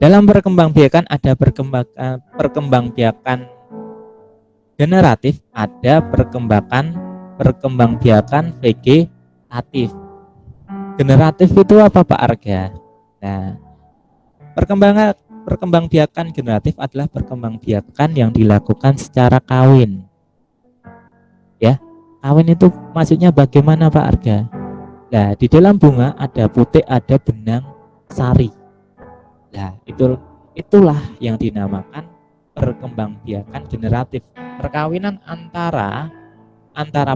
Dalam perkembangbiakan ada perkembangbiakan generatif, ada perkembangbiakan vegetatif. Generatif itu apa Pak Arga? Nah, perkembangbiakan generatif adalah perkembangbiakan yang dilakukan secara kawin. Ya, kawin itu maksudnya bagaimana Pak Arga? Nah, di dalam bunga ada putik, ada benang sari. Nah, itulah yang dinamakan perkembangbiakan generatif. Perkawinan antara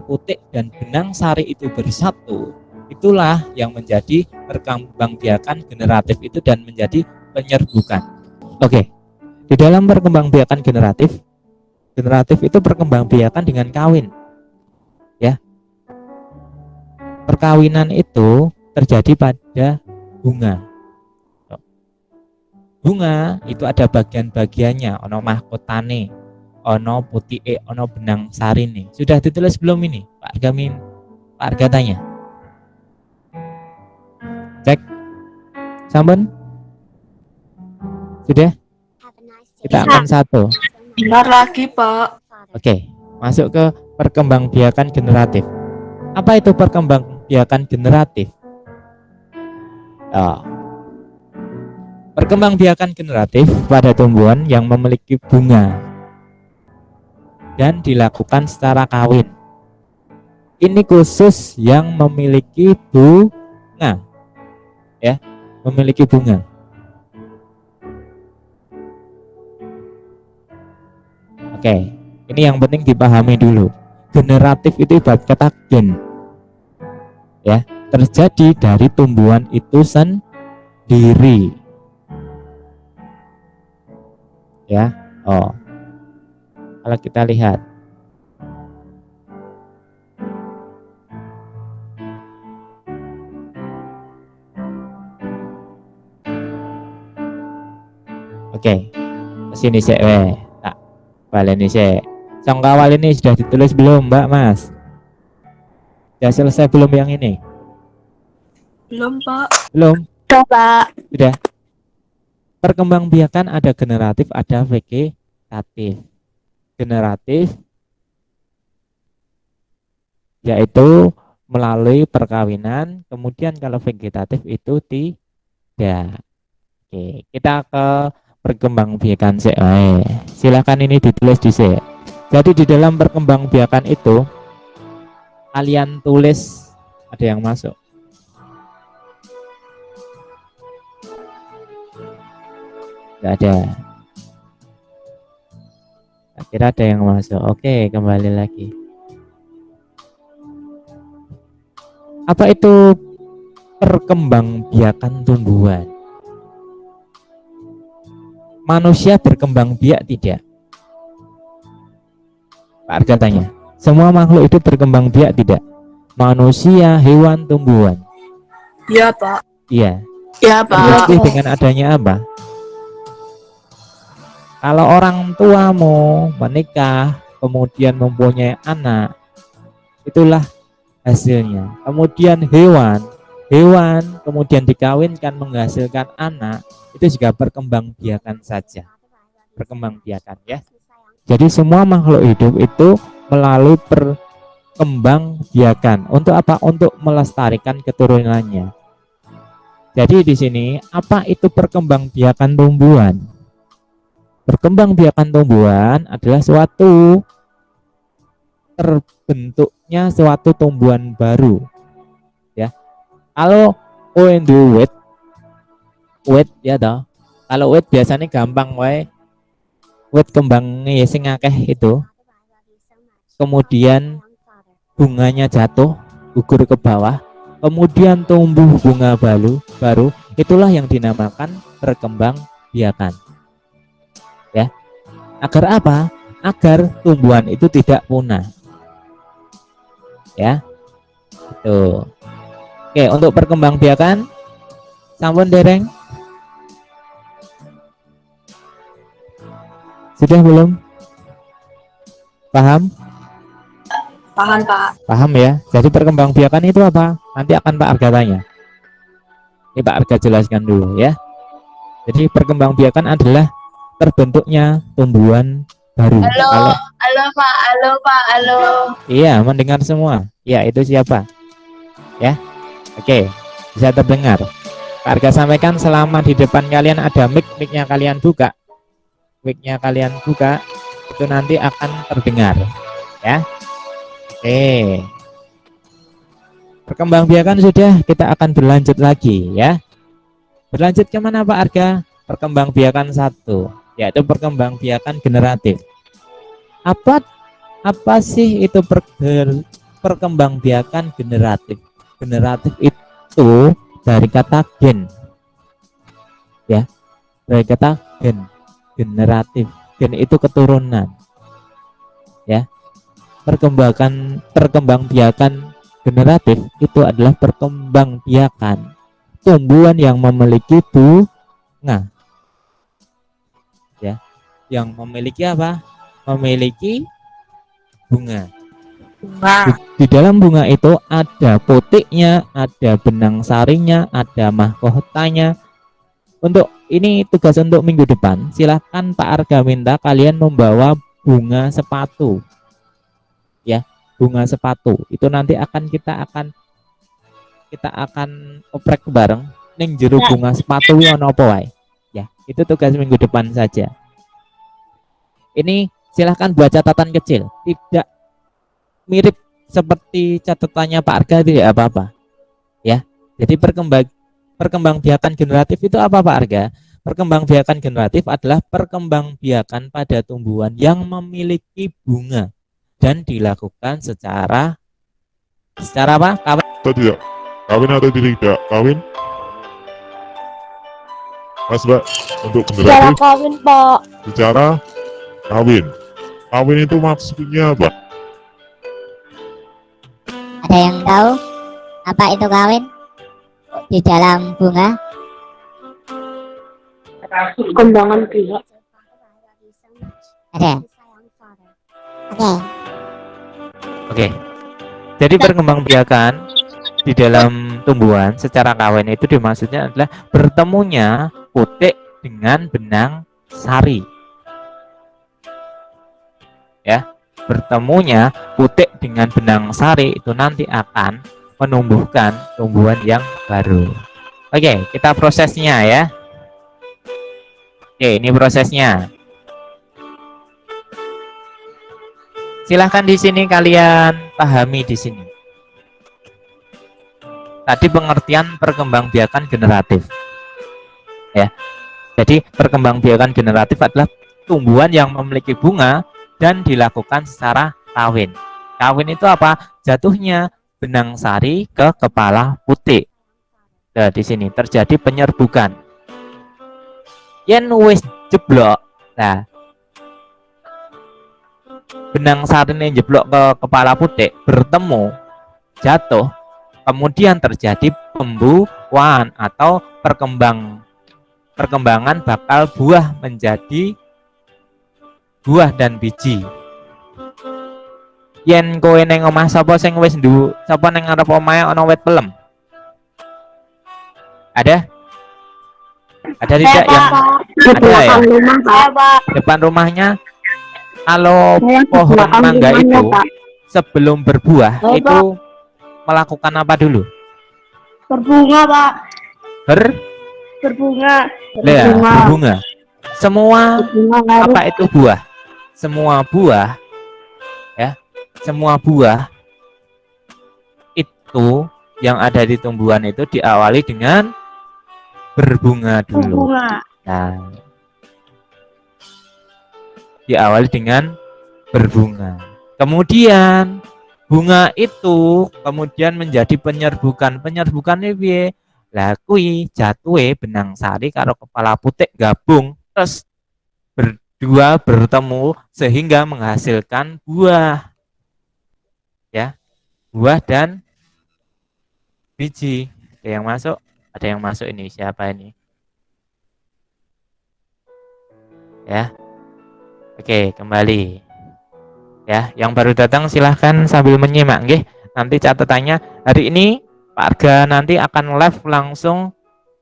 putik dan benang sari itu bersatu. Itulah yang menjadi perkembangbiakan generatif itu dan menjadi penyerbukan. Oke. Di dalam perkembangbiakan generatif itu perkembangbiakan dengan kawin. Ya. Perkawinan itu terjadi pada bunga. Bunga itu ada bagian-bagiannya, ono mahkotane, ono putike, ono benang sarine. Sudah ditulis belum ini, Pak Arga tanya. Cek. Sampun? Sudah? Kita akan satu. Bentar lagi, Pak. Oke, masuk ke perkembangbiakan generatif. Apa itu perkembangbiakan generatif? Perkembangbiakan generatif pada tumbuhan yang memiliki bunga dan dilakukan secara kawin. Ini khusus yang memiliki bunga, ya, memiliki bunga. Oke, ini yang penting dipahami dulu. Generatif itu ibarat kata gen, ya, terjadi dari tumbuhan itu sendiri. Ya, kalau kita lihat oke, kesini sih, tak baleni sih. Sangka awal ini sudah ditulis belum, Mbak Mas? Sudah selesai belum yang ini? Belum, Pak. Belum? Sudah, Pak. Sudah. Perkembangbiakan ada generatif, ada vegetatif. Generatif yaitu melalui perkawinan, kemudian kalau vegetatif itu tidak. Oke, kita ke perkembangbiakan silakan ini ditulis di sini. Jadi di dalam perkembangbiakan itu kalian tulis, ada yang masuk. Tidak ada. Akhirnya ada yang masuk. Oke, kembali lagi. Apa itu perkembangbiakan tumbuhan? Manusia berkembang biak tidak? Pak Arga tanya. Semua makhluk itu berkembang biak tidak? Manusia, hewan, tumbuhan. Iya, Pak. Iya. Iya, Pak. Terjadi dengan adanya apa? Kalau orang tuamu menikah, kemudian mempunyai anak, itulah hasilnya. Kemudian hewan kemudian dikawinkan menghasilkan anak, itu juga perkembangbiakan saja. Perkembangbiakan, ya. Jadi semua makhluk hidup itu melalui perkembangbiakan. Untuk apa? Untuk melestarikan keturunannya. Jadi di sini apa itu perkembangbiakan tumbuhan? Perkembangbiakan tumbuhan adalah suatu terbentuknya suatu tumbuhan baru. Ya. Kalau wit ya toh. Kalau wit biasanya gampang wae. Wit kembangnya sing akeh itu. Kemudian bunganya jatuh, gugur ke bawah, kemudian tumbuh bunga baru, itulah yang dinamakan perkembangbiakan. Ya. Agar apa? Agar tumbuhan itu tidak punah. Ya. Itu. Oke, untuk perkembangbiakan sampun dereng? Sudah belum? Paham? Paham, Pak. Paham ya. Jadi perkembangbiakan itu apa? Nanti akan Pak Arga tanya. Ini Pak Arga jelaskan dulu ya. Jadi perkembangbiakan adalah terbentuknya tumbuhan baru. Halo, Kalau halo Pak, halo Pak, halo. iya mendengar semua, ya itu siapa? Ya, oke, bisa terdengar. Pak Arga sampaikan selama di depan kalian ada mic-nya kalian buka, mic-nya kalian buka, itu nanti akan terdengar. Ya, oke. Perkembangbiakan sudah, kita akan berlanjut lagi ya. Berlanjut kemana Pak Arga? Perkembangbiakan satu, yaitu perkembangbiakan generatif. Apa apa sih itu perkembangbiakan generatif? Generatif itu dari kata gen, ya, dari kata gen, generatif. Gen itu keturunan, ya. Perkembangbiakan generatif itu adalah perkembangbiakan tumbuhan yang memiliki bunga, ya, yang memiliki apa? Memiliki bunga. Di dalam bunga itu ada putiknya, ada benang sarinya, ada mahkotanya. Untuk ini tugas untuk minggu depan, silahkan Pak Arga minta kalian membawa bunga sepatu, ya, bunga sepatu. Itu nanti kita akan oprek bareng ning jero bunga sepatu ono apa wae. Ya, itu tugas minggu depan saja. Ini silahkan buat catatan kecil, tidak mirip seperti catatannya Pak Arga tidak apa-apa, ya. Jadi perkembangbiakan generatif itu apa Pak Arga? Perkembangbiakan generatif adalah perkembangbiakan pada tumbuhan yang memiliki bunga dan dilakukan secara apa? Kawin. Atau tidak? Kawin atau tidak? Kawin? Mas Mbak, untuk Secara generatif kawin Pak. secara kawin. Kawin itu maksudnya apa? Ada yang tahu apa itu kawin di dalam bunga? Kembangan pihak. Ada. Oke. Oke. Jadi perkembangbiakan di dalam tumbuhan secara kawin itu dimaksudnya adalah bertemunya putik dengan benang sari. Ya, bertemunya putik dengan benang sari itu nanti akan menumbuhkan tumbuhan yang baru. Oke, kita prosesnya ya. Oke, ini prosesnya. Silahkan di sini kalian pahami di sini. Tadi pengertian perkembangbiakan generatif. Ya. Jadi perkembangbiakan generatif adalah tumbuhan yang memiliki bunga dan dilakukan secara kawin. Kawin itu apa? Jatuhnya benang sari ke kepala putik. Nah, di sini terjadi penyerbukan. Yen wis jeblok. Nah, benang sari ini jeblok ke kepala putik, bertemu, jatuh, kemudian terjadi pembuahan atau perkembangan bakal buah menjadi buah dan biji. Yen kowe neng omah sapa sing wis sapa neng ngarep omahe ana wit pelem? Ada? Ada tidak yang ada ya? Rumah Pak. Depan rumahnya kalau pohon mangga itu sebelum berbuah itu melakukan apa dulu? Berbunga Pak. Berbunga. Berbunga. Semua apa itu buah? Semua buah, ya, semua buah itu yang ada di tumbuhan itu diawali dengan berbunga dulu. Nah, diawali dengan berbunga. Kemudian bunga itu kemudian menjadi penyerbukan. Penyerbukan piye? Lah kuwi jatuhe benang sari karo kepala putik gabung terus berdua bertemu sehingga menghasilkan buah. Ya, buah dan biji. Ada yang masuk? Ada yang masuk ini siapa ini? Ya. Oke, kembali. Ya, yang baru datang silahkan sambil menyimak nggih. Nanti catatannya hari ini Pak Arga nanti akan live langsung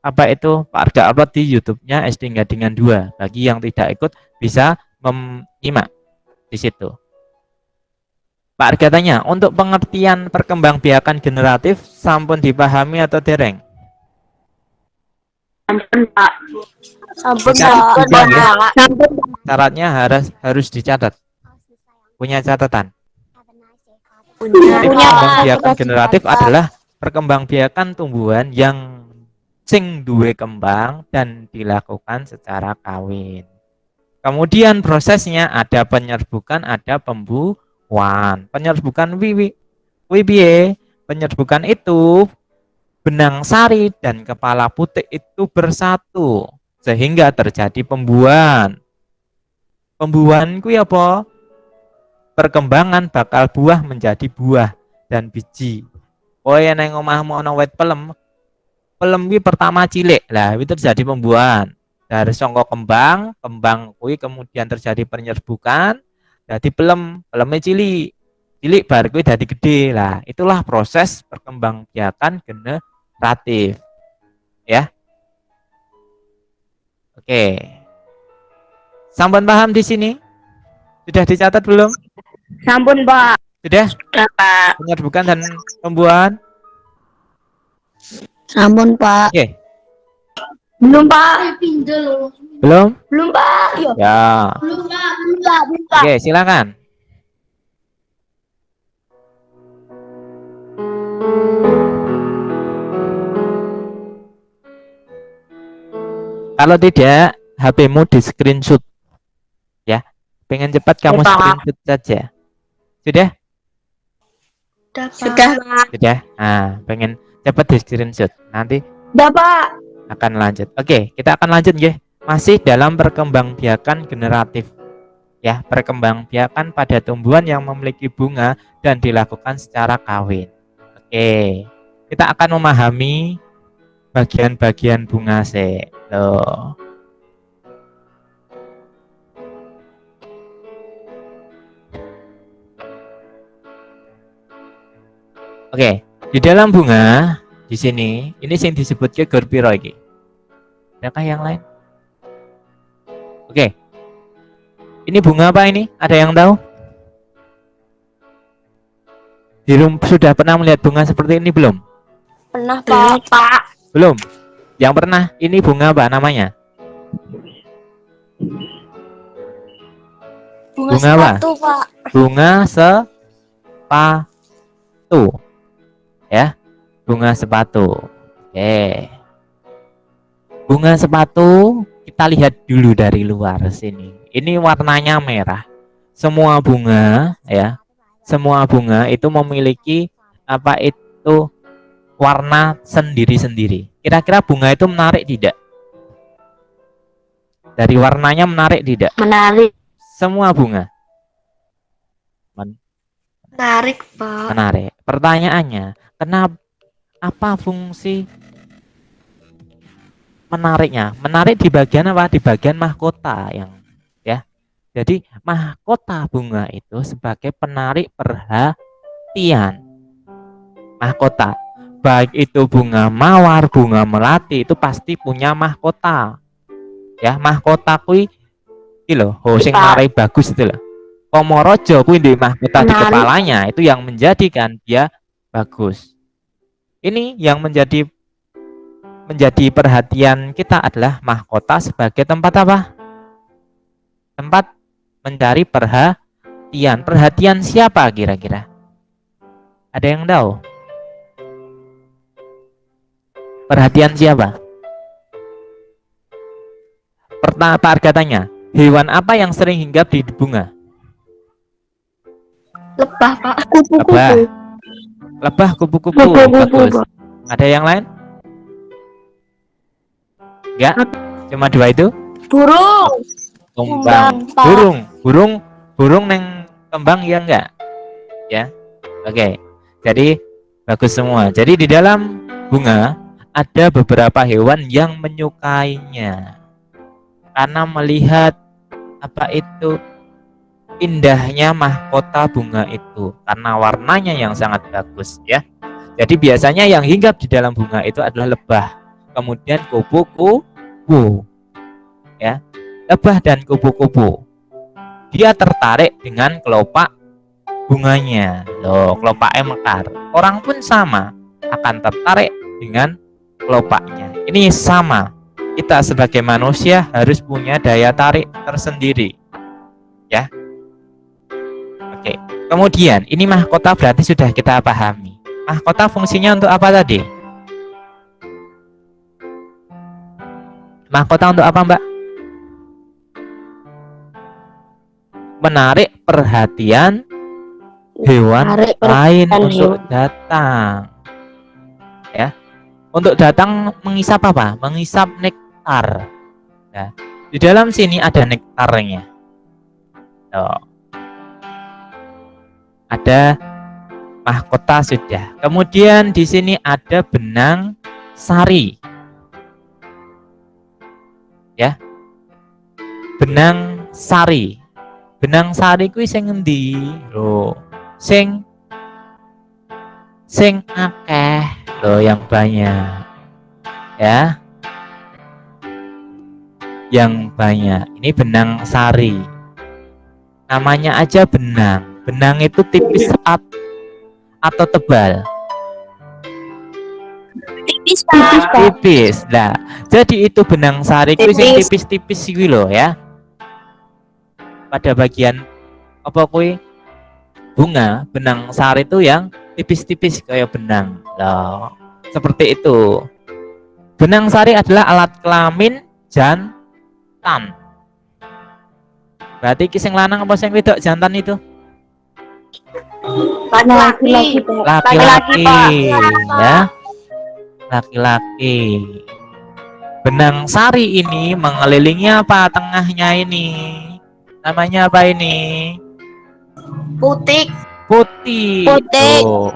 apa itu Pak Arga upload di YouTube-nya SD Gadingan 2. Bagi yang tidak ikut bisa menyimak di situ. Pak Arga tanya, untuk pengertian perkembangbiakan generatif sampun dipahami atau dereng? Sampun Pak. Sampun Dicatat Pak. juga, ya? Sampun. Syaratnya harus dicatat. Punya catatan. Punya. Perkembangbiakan generatif adalah perkembangbiakan tumbuhan yang sing duwe kembang dan dilakukan secara kawin. Kemudian prosesnya ada penyerbukan, ada pembuahan. Penyerbukan piye? Penyerbukan itu benang sari dan kepala putik itu bersatu sehingga terjadi pembuahan. Pembuahan ku apa? Perkembangan bakal buah menjadi buah dan biji. Oh ya neng omahmu ana wit pelem. Pelem ki pertama cilik. Lah itu terjadi pembuahan. Dari songkok kembang kuwi kemudian terjadi penyerbukan, jadi pelemnya cilik bar kuwi dadi gede. Lah itulah proses perkembangbiakan generatif. Ya. Oke. Sampun paham di sini? Sudah dicatat belum? Sampun Pak. Sudah? Pak. Penyerbukan dan pembuahan? Sampun Pak. Oke. Belum Pak. Belum? Belum Pak. Ya. Belum Pak. Oke, silakan. Kalau tidak, HP-mu di screenshot. Ya. Pengen cepat kamu screenshot saja. Sudah? Sudah Pak. Sudah. Nah, pengen cepat di screenshot. Nanti Sudah Pak. akan lanjut. Oke, kita akan lanjut ya. Masih dalam perkembangbiakan generatif. Ya, perkembangbiakan pada tumbuhan yang memiliki bunga dan dilakukan secara kawin. Oke. Kita akan memahami bagian-bagian bunga loh. Oke, di dalam bunga di sini ini yang disebut ke gor piro iki. Adakah yang lain? Oke. Ini bunga apa ini? Ada yang tahu? Sudah pernah melihat bunga seperti ini belum? Pernah Pak. Belum. Yang pernah, ini bunga apa namanya? Bunga apa? sepatu Pak. Bunga sepatu. Ya, bunga sepatu. Oke. Bunga sepatu kita lihat dulu dari luar sini. Ini warnanya merah. Semua bunga ya, semua bunga itu memiliki apa itu warna sendiri-sendiri. Kira-kira bunga itu menarik tidak? Dari warnanya menarik tidak? Menarik. Semua bunga Menarik Pak. menarik. Pertanyaannya, kenapa? Apa fungsi menariknya? Menarik di bagian apa? Di bagian mahkota yang ya. Jadi mahkota bunga itu sebagai penarik perhatian. Mahkota, baik itu bunga mawar, bunga melati itu pasti punya mahkota. Ya, mahkota kui iki lho, sing narik bagus itu loh. Komorojo kui di mahkota di kepalanya itu yang menjadikan dia bagus. Ini yang menjadi perhatian kita adalah mahkota sebagai tempat apa? Tempat mencari perhatian. Perhatian siapa kira-kira? Ada yang tahu? Perhatian siapa? Pak Arga tanya, hewan apa yang sering hinggap di bunga? Lebah Pak. Lebah, kupu-kupu. Bagus. Ada yang lain? Enggak? Cuma dua itu? Burung. Kembang. Burung neng kembang ya enggak? Ya. Oke. Jadi bagus semua. Jadi di dalam bunga ada beberapa hewan yang menyukainya. Karena melihat apa itu indahnya mahkota bunga itu karena warnanya yang sangat bagus ya. Jadi biasanya yang hinggap di dalam bunga itu adalah lebah. kemudian kupu-kupu. Ya, lebah dan kupu-kupu. Dia tertarik dengan kelopak bunganya. Loh, kelopaknya mekar. Orang pun sama, akan tertarik dengan kelopaknya. Ini sama. Kita sebagai manusia harus punya daya tarik tersendiri. Ya. Oke. Kemudian, ini mahkota berarti sudah kita pahami. Mahkota fungsinya untuk apa tadi? Mahkota untuk apa, Mbak? Menarik perhatian hewan lain untuk datang. Ya. Untuk datang mengisap apa? Mengisap nektar. Ya. Di dalam sini ada nektarnya. Tuh. Ada mahkota sudah. Kemudian di sini ada benang sari. Ya. Benang sari. Benang sari kuwi sing endi? Lho, sing akeh loh, yang banyak. Ya. Yang banyak. Ini benang sari. Namanya aja benang. Benang itu tipis atau tebal? Tipis, Pak. Tipis. Nah, jadi itu benang sari kuwi sing tipis-tipis iki lho ya. Pada bagian apa kuwi? Bunga, benang sari itu yang tipis-tipis kayak benang. Loh, seperti itu. Benang sari adalah alat kelamin jantan. Berarti sing lanang apa sing wedok jantan itu? Laki-laki. Laki-laki. Ya. Laki-laki. Benang sari ini mengelilingi apa tengahnya ini? Namanya apa ini? Putik. Putih. Putih. Tuh.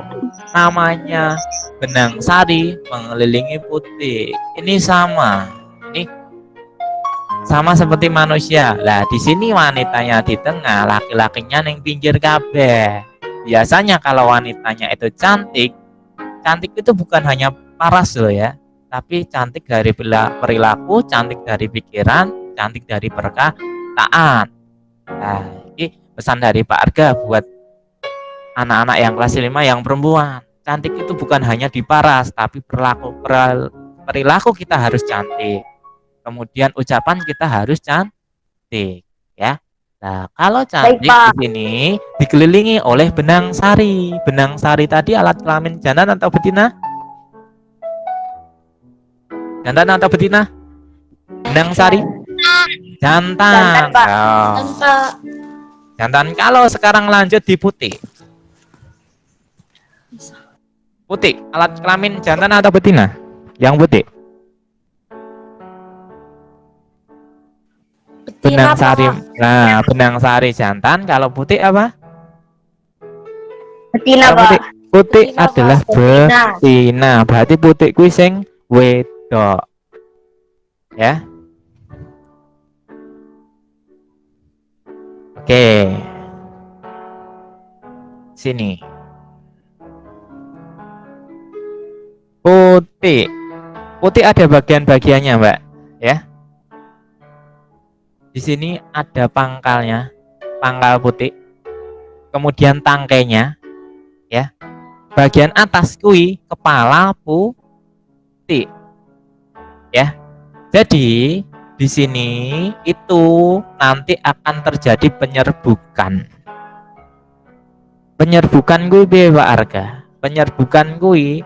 Namanya benang sari mengelilingi putih. Ini sama. Ini sama seperti manusia. Lah di sini wanitanya di tengah, laki-lakinya neng pinggir kabeh. Biasanya kalau wanitanya itu cantik, cantik itu bukan hanya paras loh ya, tapi cantik dari perilaku, cantik dari pikiran, cantik dari perkataan. Nah, ini pesan dari Pak Arga buat anak-anak yang kelas 5 yang perempuan. Cantik itu bukan hanya di paras, tapi perilaku kita harus cantik. Kemudian ucapan kita harus cantik, ya. Nah, kalau cantik di sini dikelilingi oleh benang sari. Benang sari tadi alat kelamin jantan atau betina? Jantan atau betina? Benang sari? Jantan. Oh. Jantan. Kalau sekarang lanjut di putih. Putih, alat kelamin jantan atau betina? Yang putih. Benang sari. Nah, benang sari jantan. Kalau putih apa? Betina, Pak. Putih adalah betina. Berarti putih kuwi sing wedok. Ya. Oke. Sini. Putih. Putih ada bagian-bagiannya, Mbak, ya. Di sini ada pangkalnya, pangkal putih. Kemudian tangkainya, ya. Bagian atas kui kepala putih. Ya. Jadi, di sini itu nanti akan terjadi penyerbukan. Penyerbukan kui piye Pak Arga? Penyerbukan kui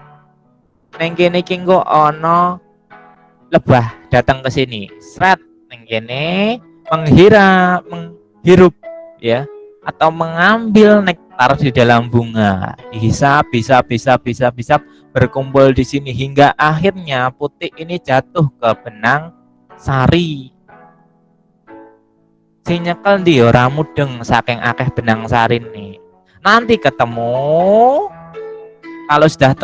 neng kene iki engko ana lebah datang ke sini. Sret neng kene menghirup ya, atau mengambil nektar di dalam bunga, dihisap, bisa berkumpul di sini hingga akhirnya putih ini jatuh ke benang sari. Si nyekel ndi ora mudeng saking akeh benang sari nih. Nanti ketemu, kalau sudah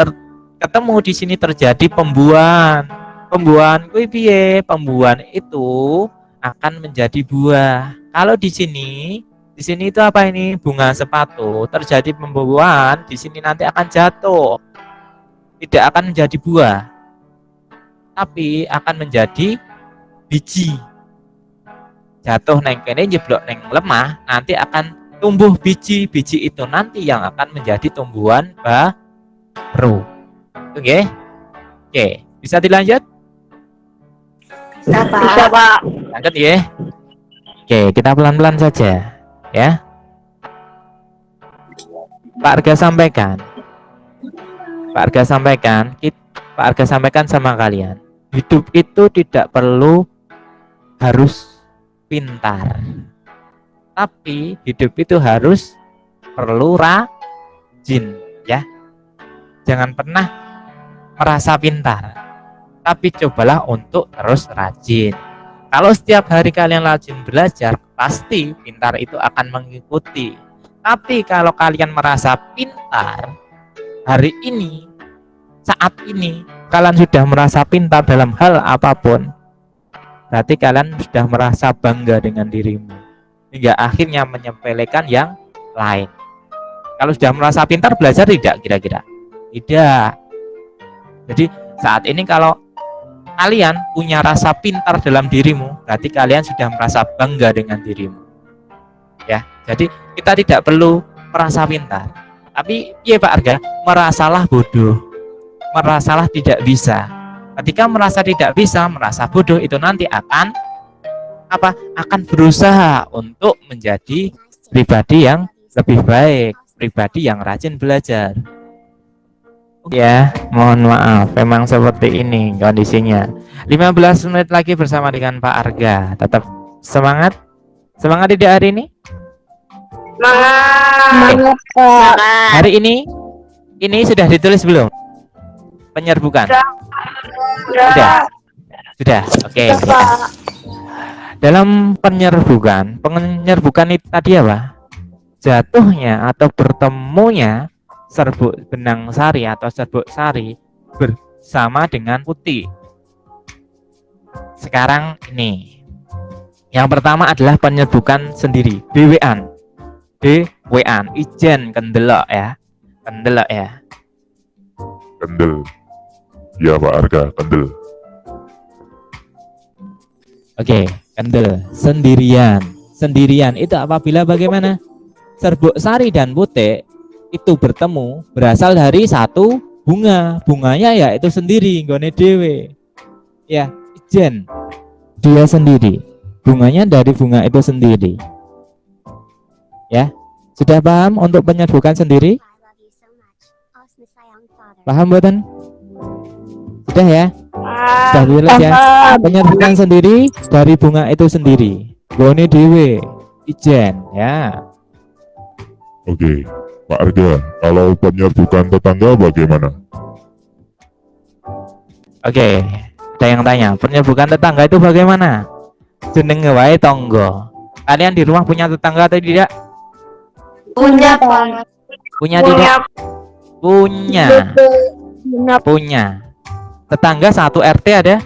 ketemu di sini terjadi pembuahan. Pembuahan kuwi piye? Pembuahan itu akan menjadi buah. Kalau di sini itu apa ini? Bunga sepatu. Terjadi pembuahan, di sini nanti akan jatuh. Tidak akan menjadi buah. tapi akan menjadi biji. Jatuh neng kene jeblok neng lemah, nanti akan tumbuh biji-biji itu nanti yang akan menjadi tumbuhan baru. Oke, oke, bisa dilanjut? Bisa, Pak. Lanjut ya. Oke, kita pelan-pelan saja ya. Pak Arga sampaikan. Pak Arga sampaikan sama kalian. Hidup itu tidak perlu harus pintar. Tapi hidup itu harus perlu rajin ya. Jangan pernah merasa pintar. Tapi cobalah untuk terus rajin. Kalau setiap hari kalian rajin belajar, pasti pintar itu akan mengikuti. Tapi kalau kalian merasa pintar hari ini, saat ini, kalian sudah merasa pintar dalam hal apapun, berarti kalian sudah merasa bangga dengan dirimu, hingga akhirnya menyepelekan yang lain. Kalau sudah merasa pintar, belajar tidak kira-kira? Tidak. Jadi saat ini kalau kalian punya rasa pintar dalam dirimu, berarti kalian sudah merasa bangga dengan dirimu. Ya, jadi kita tidak perlu merasa pintar. Tapi iya Pak Arga, merasalah bodoh, merasalah tidak bisa. Ketika merasa tidak bisa, merasa bodoh, itu nanti akan apa? Akan berusaha untuk menjadi pribadi yang lebih baik, pribadi yang rajin belajar. Ya, mohon maaf, memang seperti ini kondisinya. 15 menit lagi bersama dengan Pak Arga. Tetap semangat. Semangat tidak hari ini? Semangat, Pak. Hari ini sudah ditulis belum? Penyerbukan. Sudah. Oke. Dalam penyerbukan itu tadi apa? Jatuhnya atau bertemunya serbuk benang sari atau serbuk sari bersama dengan putih. Sekarang ini yang pertama adalah penyerbukan sendiri, dewean, ijen kendelok ya, kendel. Ya Pak Arga, kendel. Oke, kendel sendirian itu apabila bagaimana serbuk sari dan putih itu bertemu berasal dari satu bunganya ya itu sendiri nggone dewe ya, ijen dia sendiri, bunganya dari bunga itu sendiri ya. Sudah paham untuk penyerbukan sendiri? Paham boten? Sudah ya? Sudah jelas ya? Penyerbukan sendiri dari bunga itu sendiri, gone dewe ijen ya. Oke, Pak Arga, kalau penyerbukan tetangga bagaimana? Oke, ada yang tanya, penyerbukan tetangga itu bagaimana? Jenenge wae tonggo. Kalian di rumah punya tetangga atau tidak? Punya, Pak. Punya tidak? Punya. Tetangga satu RT ada?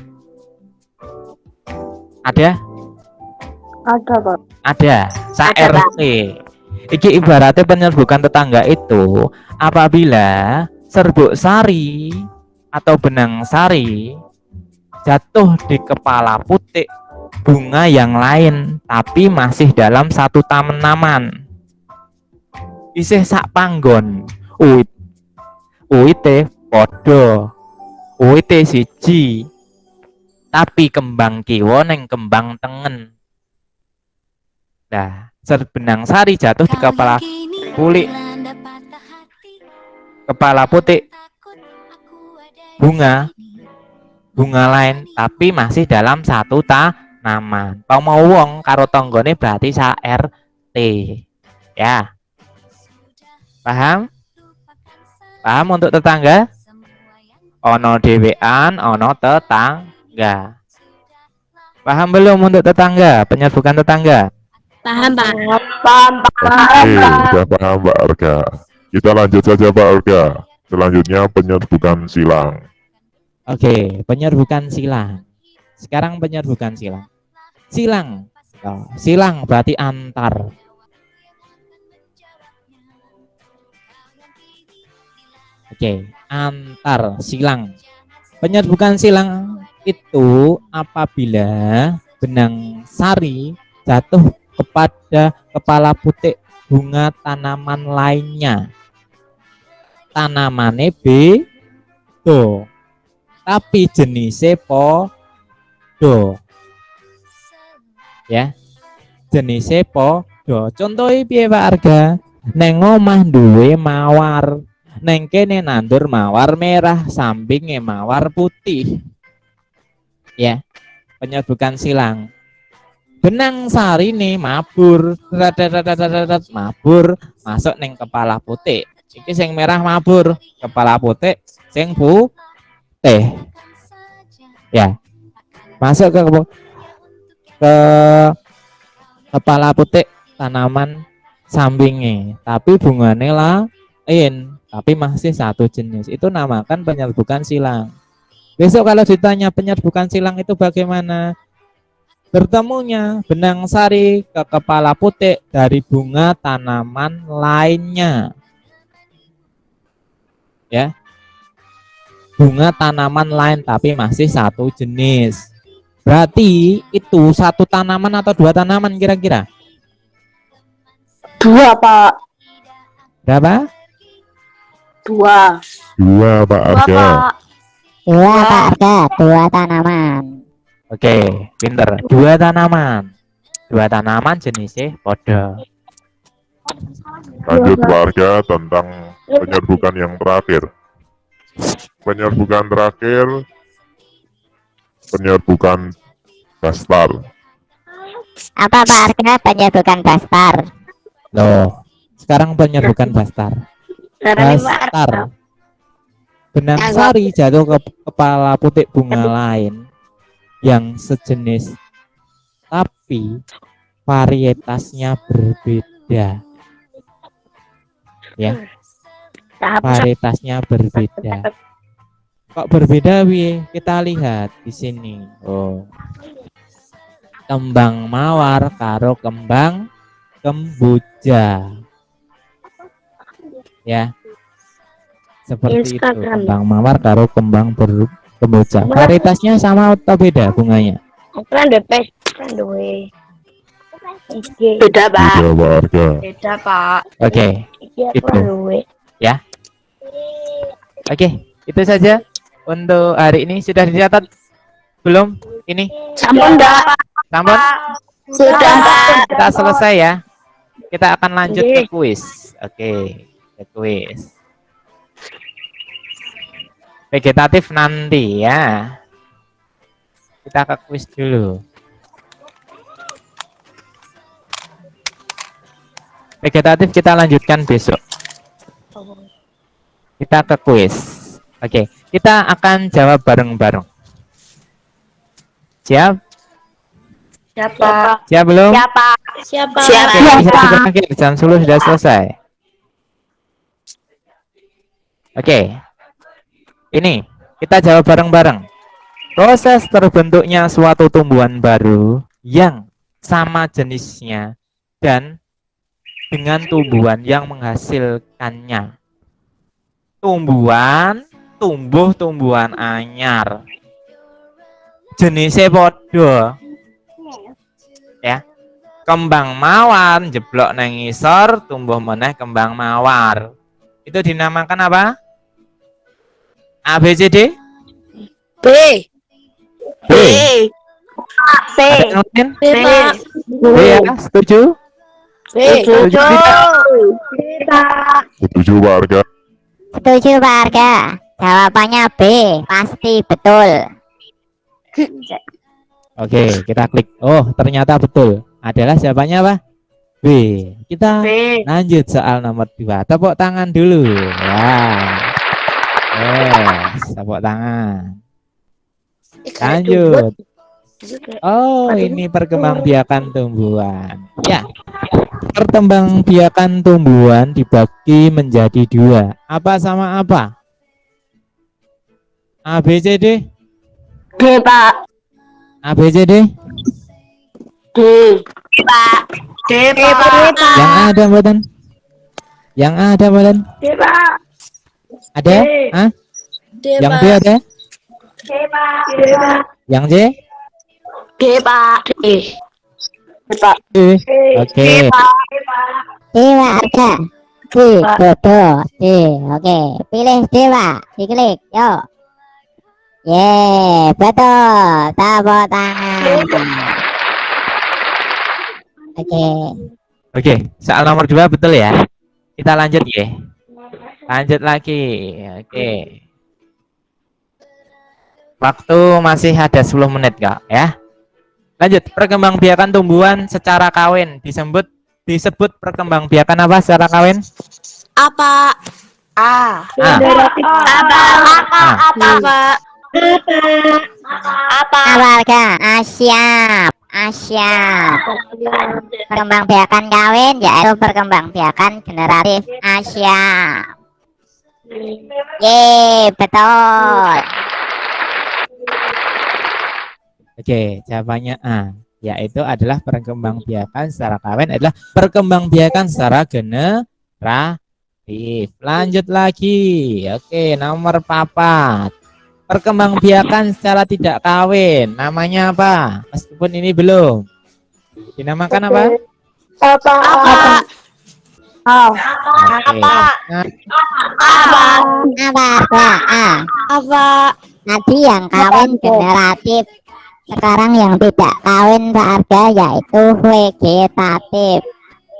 Ada, Pak. Ada. Sa Ada, Pak. RT. Iki ibaratnya penyerbukan tetangga itu apabila serbuk sari atau benang sari jatuh di kepala putih bunga yang lain tapi masih dalam satu tanaman. Isih sak panggon. Uite podo. Uite siji. Tapi kembang kiwa neng kembang tengen. Nah, benang sari jatuh di kepala putih bunga lain tapi masih dalam satu tanaman. Mau wong karo tonggone berarti sa RT ya. Paham untuk tetangga? Ono dewean, ono tetangga. Paham belum untuk tetangga, penyerbukan tetangga? Paham, Pak. Oke, sudah paham Pak Arga. Kita lanjut saja Pak Arga. Selanjutnya penyerbukan silang. Oke, penyerbukan silang. Sekarang penyerbukan silang. Silang berarti antar. Oke, antar silang. Penyerbukan silang itu apabila benang sari jatuh kepada kepala putik bunga tanaman lainnya. Tanamannya beda, tapi jenisnya podo. Ya, jenisnya podo. Contohnya piye Pak Arga? Neng omah duwe mawar, neng kene nandur mawar merah, sampingnya mawar putih. Ya, penyebutan silang. Benang sari nih mabur, mabur masuk neng kepala putih. Iki sing merah mabur, kepala putih sing putih. Ya, masuk ke kepala putih tanaman sampingnya, tapi bunganya lain, tapi masih satu jenis. Itu namakan penyerbukan silang. Besok kalau ditanya penyerbukan silang itu bagaimana? Bertemunya benang sari ke kepala putik dari bunga tanaman lainnya. Ya, bunga tanaman lain tapi masih satu jenis. Berarti itu satu tanaman atau dua tanaman kira-kira? 2 Pak. Berapa? 2. 2 Pak Arga. Dua Pak Arga, dua tanaman. Oke, pinter. Dua tanaman. Dua tanaman jenisnya podo. Lanjut Pak Arga tentang penyerbukan yang terakhir. Penyerbukan terakhir, penyerbukan dasar. Apa Pak Arga penyerbukan dasar? Loh, sekarang penyerbukan bastar. Bastar. Benang sari jatuh ke kepala putik bunga lain yang sejenis tapi varietasnya berbeda. Ya, varietasnya berbeda. Kok berbeda wi? Kita lihat di sini. Oh, kembang mawar karo kembang kemboja. Ya, seperti itu. Kembang mawar karo kembang kemboja. Varietasnya sama atau beda bunganya? Beda Pak. Beda Pak Arga. Beda Pak. Oke, itu ya. Oke, itu saja untuk hari ini. Sudah dicatat belum? Ini Sampun enggak? sampun. Sudah Pak. Kita selesai ya. Kita akan lanjut ke kuis. Oke, ke kuis. Vegetatif nanti ya. Kita ke kuis dulu. Vegetatif kita lanjutkan besok. Kita ke kuis. Oke, kita akan jawab bareng-bareng. Siap? Siapa? Siap belum? Siapa? Siapa? Oke, bisa dipanggil. Jam 10 sudah selesai. Oke. Ini kita jawab bareng-bareng. Proses terbentuknya suatu tumbuhan baru yang sama jenisnya dan dengan tumbuhan yang menghasilkannya. Tumbuh-tumbuhan anyar. Jenisnya podo. Ya. Kembang mawar jeblok nang ngisor, tumbuh meneh kembang mawar. Itu dinamakan apa? A B C D? B. B. C. Ada yang lain? B Pak. B ya, setuju? B. Setuju tidak? Setuju Pak Arga. Setuju Pak Arga. Jawabannya B, pasti betul. Oke, kita klik. Oh, ternyata betul. Adalah jawabannya apa? B. Kita B. lanjut soal nomor 2. Tepuk tangan dulu. Wah. Tepuk tangan. Lanjut. Oh, ini perkembangbiakan tumbuhan. Ya. Perkembangbiakan tumbuhan dibagi menjadi 2. Apa sama apa? A B C D? D Pak. A B C D? D. Pak. D Pak. Yang ada badan? Yang ada badan? D Pak. Ada? D. Hah? D Yang B Pak. ada? Yang C? G, Pak. D. Pak. D. Oke. Dewa Arga. D. Dodo. D. Oke. Pilih Dewa. Diklik. Yuk. Betul. Tepuk tangan. Oke. Oke, soal nomor 2 betul ya. Kita lanjut ya. Lanjut lagi. Oke. Waktu masih ada 10 menit Kak ya. Lanjut, perkembangbiakan tumbuhan secara kawin disebut perkembangbiakan apa secara kawin? Apa? A. Apa? Warga. Siap. Siap. Perkembangbiakan kawin yaitu perkembangbiakan generatif siap. Betul. Oke, jawabannya A, yaitu adalah perkembangbiakan secara kawin adalah perkembangbiakan secara generatif. Lanjut lagi. Oke, nomor 4. Perkembangbiakan secara tidak kawin. Namanya apa? Meskipun ini belum. Dinamakan apa? Apa? Oke. Apa? Tadi yang kawin generatif. Sekarang yang tidak kawin Pak Arga yaitu vegetatif.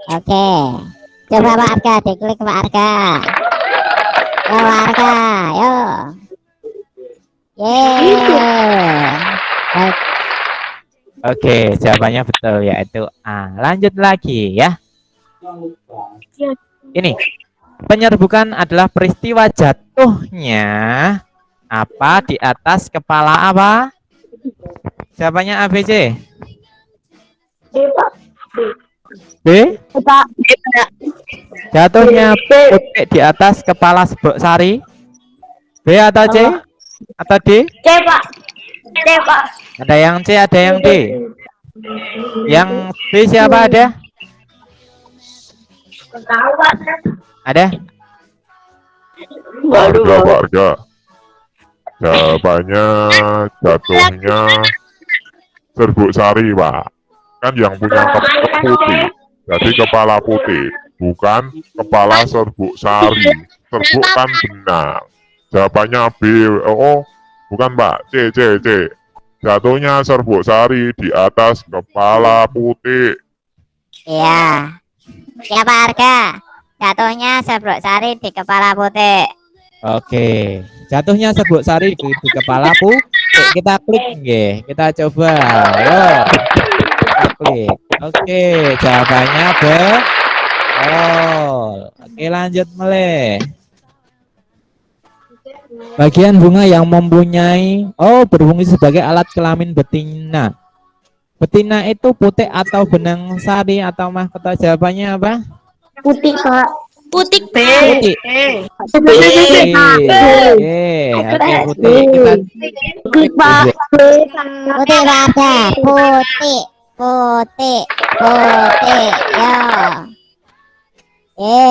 Oke. Coba Pak Arga diklik Pak Arga. Yo Pak Arga, yo. Baik. Oke, jawabannya betul yaitu A. Lanjut lagi ya. Ini penyerbukan adalah peristiwa jatuhnya apa di atas kepala apa? Jawabannya A, B, C. B. Jatuhnya putik di atas kepala Sebok Sari. B atau C? Atau D? C, Pak. C, Pak. Ada yang C, ada yang D. Yang B siapa ada? Ada? Warga, warga. Jawabannya jatuhnya Serbuk Sari, Pak. Kan yang punya kepala putih. Jadi kepala putih, bukan kepala Serbuk Sari. Serbuk kan benar. Jawabannya B. Oh, bukan Pak. C. Jatuhnya Serbuk Sari di atas kepala putih. Iya. Ya Pak Arga. Jatuhnya Serbuk Sari di kepala putih. Oke. Jatuhnya Serbuk Sari di kepala putih. Kita klik nggih. Kita coba. Yo. Kita klik. Oke, jawabannya betul. Oke, lanjut meleh. Bagian bunga yang mempunyai berfungsi sebagai alat kelamin betina. Betina itu putih atau benang sari atau mahkota? Jawabannya apa? Putih, Pak. Putih, B. Putih. Oke, putih. Kita Putih, Pak. Putih Warga. Putih. Yo.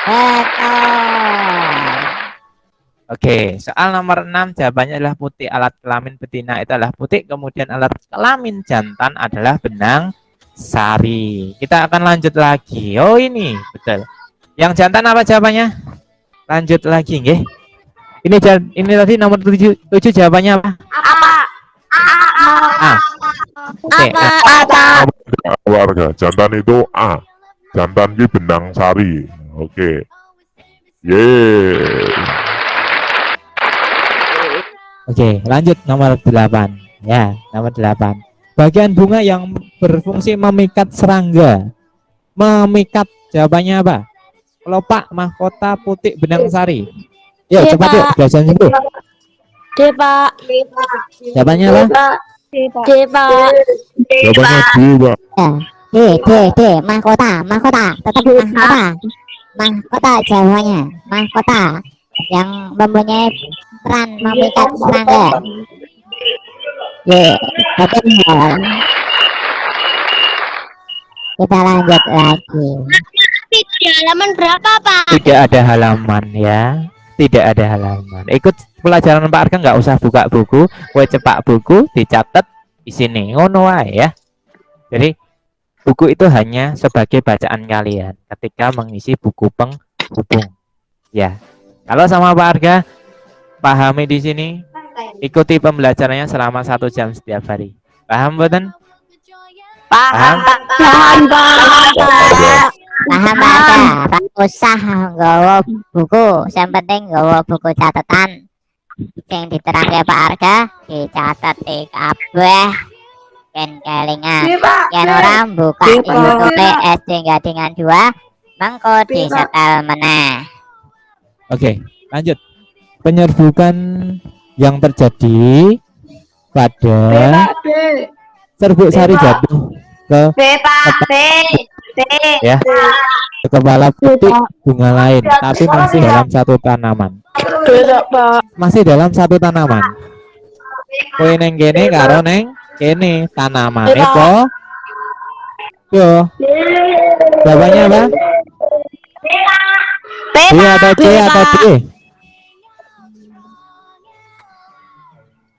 Betul. Oke, soal nomor 6 jawabannya adalah putih. Alat kelamin betina itu adalah putih, kemudian alat kelamin jantan adalah benang sari. Kita akan lanjut lagi. Oh, ini betul. Yang jantan apa jawabannya? Lanjut lagi nggih. Ini tadi nomor 7 jawabannya apa? A. Oke, A. Warga, jantan itu A. Jantan ki benang sari. Oke. Oke, lanjut nomor 8. Ya, nomor 8. Bagian bunga yang berfungsi memikat serangga. Memikat, jawabannya apa? Kelopak, mahkota, putik, benang sari. Yuk, cepat yuk, belajar dulu. D, Pak. Jawabannya apa? D, Pak. Jawabannya D, Pak. D. Mahkota. Tetap mahkota jawabannya. Mahkota yang mempunyai peran memikat serangga. Betul. Kita lanjut lagi. Di halaman berapa, Pak? Tidak ada halaman ya. Tidak ada halaman. Ikut pelajaran Pak Arga nggak usah buka buku, kowe cepak buku dicatat di sini ngono wae ya. Jadi buku itu hanya sebagai bacaan kalian ketika mengisi buku penghubung ya. Kalau sama Pak Arga pahami di sini, ikuti pembelajarannya selama 1 jam setiap hari. Paham boten? Paham? Paham, Pak. Paham Pak Arga, ora usah nggawa buku, yang penting nggawa buku catatan. Sing diterangke Pak Arga dicatet kabeh ken kelingan. Yen ora buka YouTube SD Gadingan 2 mengko disetel meneh. Oke, lanjut. Penyerbukan yang terjadi pada serbuk sari jatuh ke ya ke kepala putih bunga lain, tapi masih dalam satu tanaman. Masih dalam satu tanaman. Kowe neng kene karo neng kene tanamane po. Yo. Jawabannya apa? B atau C atau D?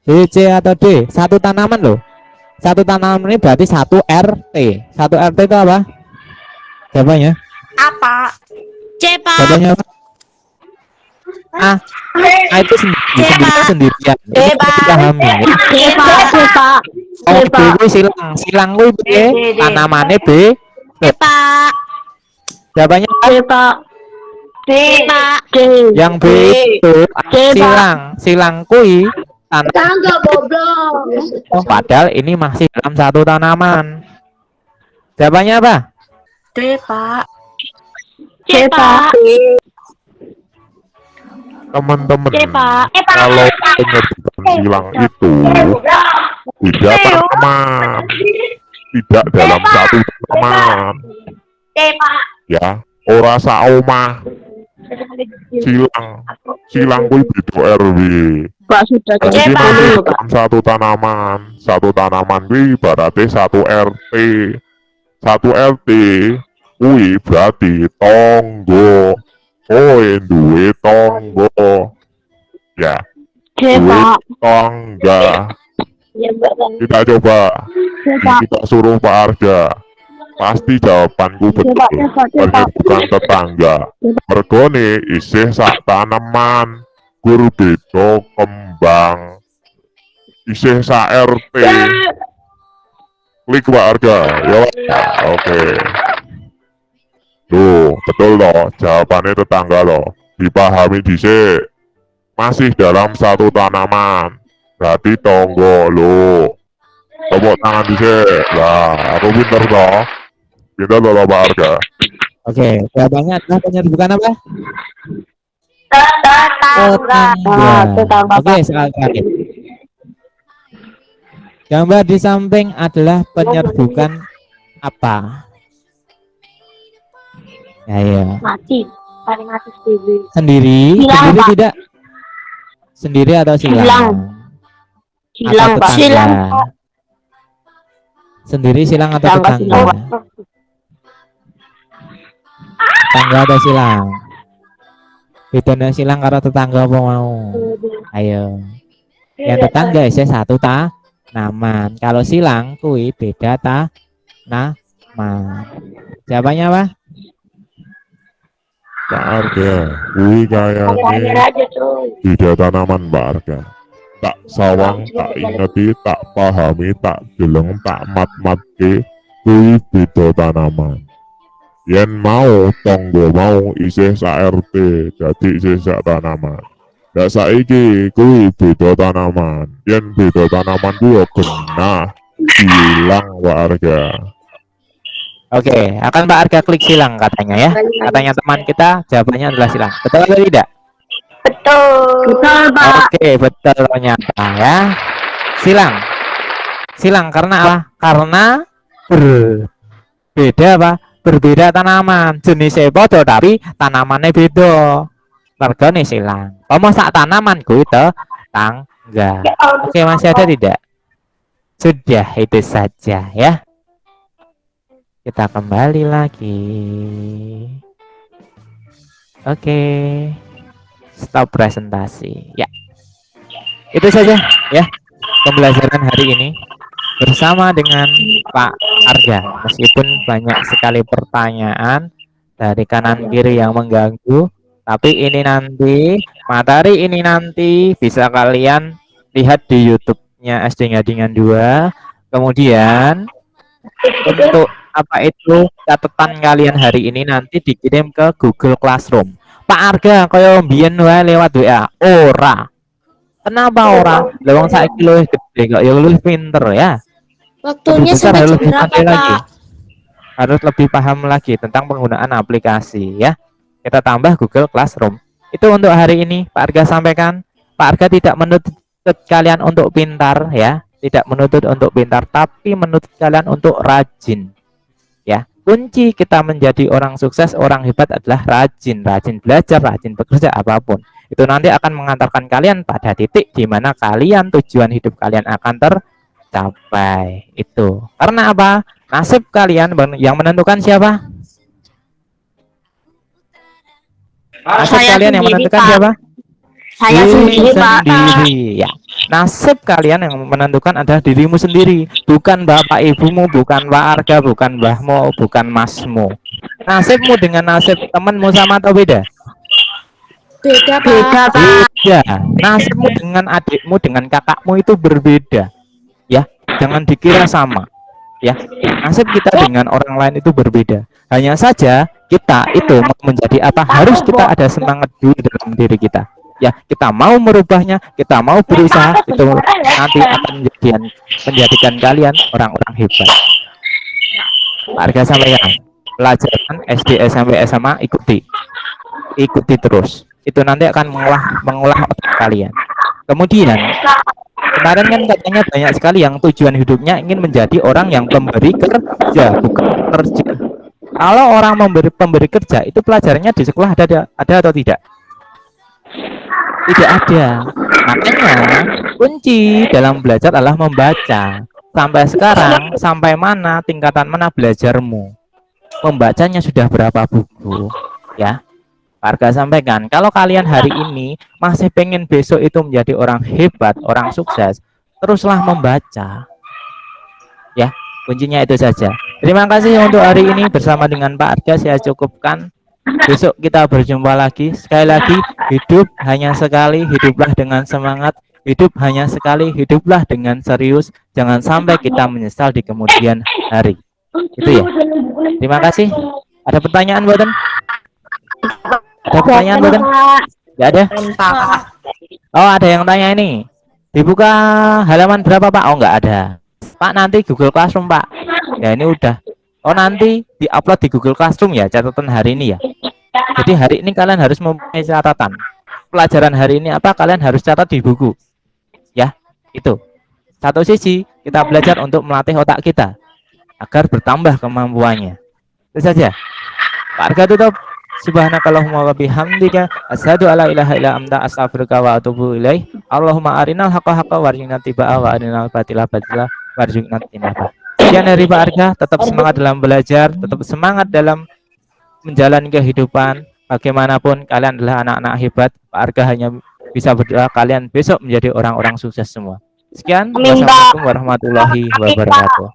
B, C atau D? Satu tanaman loh. Satu tanaman ini berarti 1 RT. 1 RT itu apa? Jawabannya? Apa? C, Pak. Jawabannya apa? Itu sendirian. Itu dipahami. Ya. C, Pak. C, Pak. Oh, B kuwi silang kuwi B, tanamane B. C, Pak. Jawabannya apa? C, Pak. C, Pak. C. Yang B itu silang kuwi Tangga goblok. oh, padahal ini masih dalam satu tanaman. Jawabannya apa? C, Pak. C, Pak. Teman-teman, C, Pak. kalau penyerbukan silang itu tidak tanaman, tidak dalam satu tanaman, C, Pak. ya. Ora saomah silang kuwi beda RW. Pak sudah Jadi masih dalam satu tanaman kuwi berarti 1 RT. 1 RT kuwi berarti tonggo. Kowe duwe tonggo. Ya, C, duwe Pak. tangga. Kita coba. Kita suruh Pak Arga. Pasti jawabanku betul. Penyerbukan tetangga. Mergone isih sak tanaman. Gur beda kembang. Isih sak RT. Klik Pak Arga. Ya, oke. Tuh, betul loh. Jawabannya tetangga loh. Dipahami dhisik. Masih dalam satu tanaman. Berarti tonggo lo. Tepuk tangan dhisik. Lah, aku pinter toh. Pinter loh Pak Arga. Oke, jawabannya adalah penyerbukan apa? Tetangga. Oke, soal terakhir. Gambar di samping adalah penyerbukan apa? Ya, ya. Mati. Paling mati sendiri. Sendiri, Silang, sendiri Pak. tidak? Sendiri atau silang? Silang. Silang, Atau Pak. tetangga? Silang. Sendiri silang atau Tetangga, tetangga? silang. Tetangga atau silang? Bedanya silang karo tetangga apa mau? Ayo. Yang tetangga isih satu tanaman. Kalau silang kuwi beda tanaman. Jawabannya apa? Pak Arga, kuwi kayaknya aja tuh. beda tanaman Pak Arga. Tak sawang, tak ingeti, tak pahami, tak deleng, tak mat-matke, kuwi beda tanaman. Yen mau tonggo mau isih sak RT, jadi isih sak tanaman. Dak saiki kuwi beda tanaman. Yen beda tanaman kuwi yo genah hilang Pak Arga. Oke, akan Pak Arga klik silang katanya ya. Katanya teman kita jawabannya adalah silang. Betul atau tidak? Betul, Pak. Oke, betul ternyata ya. Silang. Silang karena apa? Karena berbeda apa? Berbeda tanaman. Jenisnya padha tapi tanamannya beda. Mergane silang. Kamu sak tanaman kuwi tetangga. Oke, masih ada tidak? Sudah, itu saja ya. Kita kembali lagi. Oke. Stop presentasi. Ya. Itu saja ya pembelajaran hari ini bersama dengan Pak Arga. Meskipun banyak sekali pertanyaan dari kanan kiri yang mengganggu, tapi ini nanti materi ini nanti bisa kalian lihat di YouTube-nya SD Ngadingan 2. Kemudian untuk apa itu catatan kalian hari ini nanti dikirim ke Google Classroom. Pak Arga kaya mbiyen wae lewat WA. Ora. Kenapa ora? Lewong saiki luwih gede kok ya luwih pinter ya. Waktunya Lebih besar sampai harus jam lebih berapa, pandai lagi. Pak? Harus lebih paham lagi tentang penggunaan aplikasi ya. Kita tambah Google Classroom. Itu untuk hari ini Pak Arga sampaikan. Pak Arga tidak menuntut kalian untuk pintar ya, tidak menuntut untuk pintar, tapi menuntut kalian untuk rajin. Ya, kunci kita menjadi orang sukses, orang hebat adalah rajin belajar, rajin bekerja apapun. Itu nanti akan mengantarkan kalian pada titik di mana kalian tujuan hidup kalian akan tercapai. Itu. Karena apa? Nasib kalian yang menentukan siapa? Nasib Saya kalian yang sendiri, menentukan Pak. siapa? Saya sendiri, Pak. Ya. Nasib kalian yang menentukan adalah dirimu sendiri, bukan bapak ibumu, bukan Pak Arga, bukan mbahmu, bukan masmu. Nasibmu dengan nasib temanmu sama atau beda? Beda, Pak. Beda. Nasibmu dengan adikmu, dengan kakakmu itu berbeda. Ya, jangan dikira sama. Ya, nasib kita dengan orang lain itu berbeda. Hanya saja kita itu mau menjadi apa, harus kita ada semangat dulu dalam diri kita. Ya, kita mau merubahnya, kita mau berusaha, itu nanti akan menjadikan kalian orang-orang hebat. Pak Arga sampaikan, pelajaran SD, SMP, SMA ikuti terus. Itu nanti akan mengolah otak kalian. Kemudian kemarin kan katanya banyak sekali yang tujuan hidupnya ingin menjadi orang yang pemberi kerja, bukan kerja. Kalau orang pemberi kerja, itu pelajarannya di sekolah ada atau tidak? Tidak ada. Makanya kunci dalam belajar adalah membaca. Sampai sekarang, sampai mana, tingkatan mana belajarmu? Membacanya sudah berapa buku? Ya, Pak Arga sampaikan, kalau kalian hari ini masih pengen besok itu menjadi orang hebat, orang sukses, teruslah membaca. Ya, kuncinya itu saja. Terima kasih untuk hari ini bersama dengan Pak Arga saya cukupkan. Besok kita berjumpa lagi. Sekali lagi, hidup hanya sekali, hiduplah dengan semangat. Hidup hanya sekali, hiduplah dengan serius. Jangan sampai kita menyesal di kemudian hari. Itu ya. Terima kasih. Ada pertanyaan buatan? Ada pertanyaan buatan? Gak ada? Oh, ada yang tanya ini. Dibuka halaman berapa, Pak? Oh, nggak ada. Pak, nanti Google Classroom, Pak. Ya, ini udah. Oh, nanti diupload di Google Classroom ya, catatan hari ini ya. Jadi hari ini kalian harus mempunyai catatan. Pelajaran hari ini apa, kalian harus catat di buku. Ya, itu. Satu sisi, kita belajar untuk melatih otak kita agar bertambah kemampuannya. Itu saja. Pak Arga tutup. Subhanakallahumma wa bihamdika asyhadu alla ilaha illa anta astaghfiruka wa atubu ilaih. Allahumma arinal haqqa haqqa warzuqna tibaa wa arinal batila batila warzuqna tinaba. Sekian dari Pak Arga, tetap semangat dalam belajar, tetap semangat dalam menjalani kehidupan. Bagaimanapun kalian adalah anak-anak hebat. Pak Arga hanya bisa berdoa kalian besok menjadi orang-orang sukses semua. Sekian, wassalamualaikum warahmatullahi wabarakatuh.